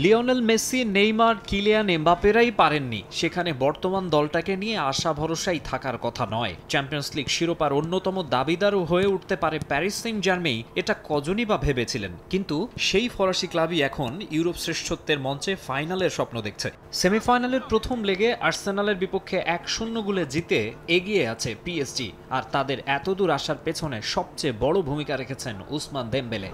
Lionel Messi, Neymar, Kylian এমবাপেরাই পারেননি, সেখানে বর্তমান দলটাকে নিয়ে আশা ভরসাই থাকার কথা নয়। চ্যাম্পিয়ন্স লিগ শিরোপার অন্যতম দাবিদারও হয়ে উঠতে পারে প্যারিস সেন্ট জার্মেই, এটা কজনই বা ভেবেছিলেন। কিন্তু সেই ফরাসি ক্লাবই এখন ইউরোপ শ্রেষ্ঠত্বের মঞ্চে ফাইনালের স্বপ্ন দেখছে। সেমিফাইনালের প্রথম লেগে আর্সেনালের বিপক্ষে 1-0 গোলে জিতে এগিয়ে আছে পিএসজি, আর তাদের এতদূর আসার পেছনে সবচেয়ে বড় ভূমিকা রেখেছেন উসমান দেমবেলে।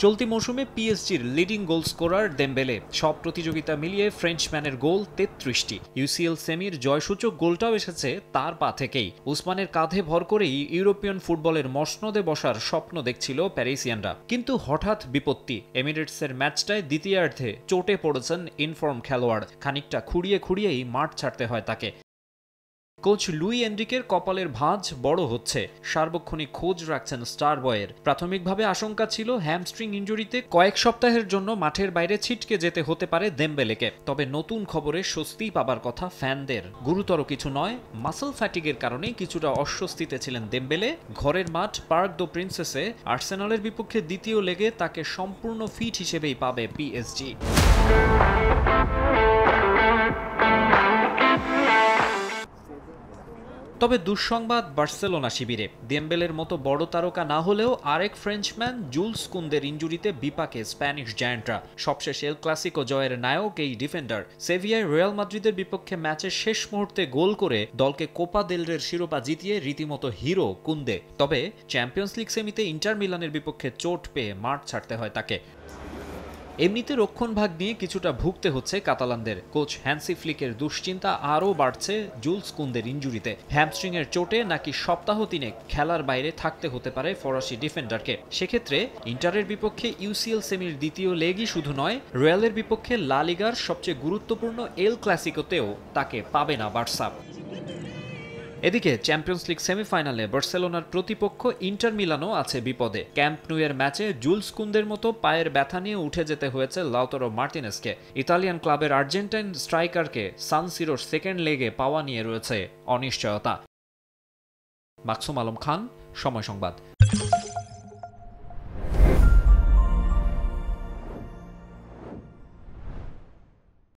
চলতি মৌসুমে পিএসজির লিডিং গোল স্কোরার দেমবেলে, সব প্রতিযোগিতা মিলিয়ে ফ্রেঞ্চম্যানের গোল 33টি। ইউসিএল সেমির জয়সূচক গোলটাও এসেছে তার পা থেকেই। উসমানের কাঁধে ভর করেই ইউরোপিয়ান ফুটবলের মসনদে বসার স্বপ্ন দেখছিল প্যারিসিয়ানরা। কিন্তু হঠাৎ বিপত্তি। এমিরেটসের ম্যাচটায় দ্বিতীয়ার্ধে চোটে পড়েছেন ইনফর্ম খেলোয়াড়। খানিকটা খুঁড়িয়ে খুঁড়িয়েই মাঠ ছাড়তে হয় তাকে। কোচ লুই এনরিকের কপালের ভাঁজ বড় হচ্ছে। সার্বক্ষণিক খোঁজ রাখছেন স্টার বয়ের। প্রাথমিকভাবে আশঙ্কা ছিল হ্যামস্ট্রিং ইনজুরিতে কয়েক সপ্তাহের জন্য মাঠের বাইরে ছিটকে যেতে হতে পারে দেমবেলেকে। তবে নতুন খবরে স্বস্তি পাবার কথা ফ্যানদের। গুরুতর কিছু নয়, মাসল ফ্যাটিগের কারণে কিছুটা অস্বস্তিতে ছিলেন দেমবেলে। ঘরের মাঠ পার্ক দ্য প্রিন্সেসে আর্সেনালের বিপক্ষে দ্বিতীয় লেগে তাকে সম্পূর্ণ ফিট হিসেবেই পাবে পিএসজি। তবে দুঃসংবাদ বার্সেলোনা শিবিরে। দেমবেলের মতো বড় তারকা না হলেও আরেক ফ্রেঞ্চম্যান জুলস কুন্দের ইনজুরিতে বিপাকে স্প্যানিশ জায়ান্টরা। সবশেষ এল ক্লাসিকো জয়ের নায়ক এই ডিফেন্ডার সেভিয়ায় রিয়াল মাদ্রিদের বিপক্ষে ম্যাচের শেষ মুহূর্তে গোল করে দলকে কোপা দেল রের শিরোপা জিতিয়ে রীতিমতো হিরো কুন্দে। তবে চ্যাম্পিয়ন্স লিগ সেমিতে ইন্টার মিলানের বিপক্ষে চোট পেয়ে মাঠ ছাড়তে হয় তাকে। এমনিতে রক্ষণভাগ নিয়ে কিছুটা ভুগতে হচ্ছে কাতালানদের। কোচ হ্যান্সি ফ্লিকের দুশ্চিন্তা আরও বাড়ছে জুলস কুন্দের ইনজুরিতে। হ্যামস্ট্রিংয়ের চোটে নাকি সপ্তাহ তিনেক খেলার বাইরে থাকতে হতে পারে ফরাসি ডিফেন্ডারকে। সেক্ষেত্রে ইন্টারের বিপক্ষে ইউসিএল সেমির দ্বিতীয় লেগই শুধু নয়, রিয়ালের বিপক্ষে লা লিগার সবচেয়ে গুরুত্বপূর্ণ এল ক্লাসিকোতেও তাকে পাবে না বার্সা। এদিকে চ্যাম্পিয়ন্স লিগ সেমিফাইনালে বার্সেলোনার প্রতিপক্ষ ইন্টার মিলানও আছে বিপদে। ক্যাম্প নুয়ের ম্যাচে জুলস কুন্দের মতো পায়ের ব্যথা নিয়ে উঠে যেতে হয়েছে লাউতারো মার্টিনেসকে। ইতালিয়ান ক্লাবের আর্জেন্টাইন স্ট্রাইকারকে সান সিরোর সেকেন্ড লেগে পাওয়া নিয়ে রয়েছে অনিশ্চয়তা। মাকসুম আলম খান, সময় সংবাদ।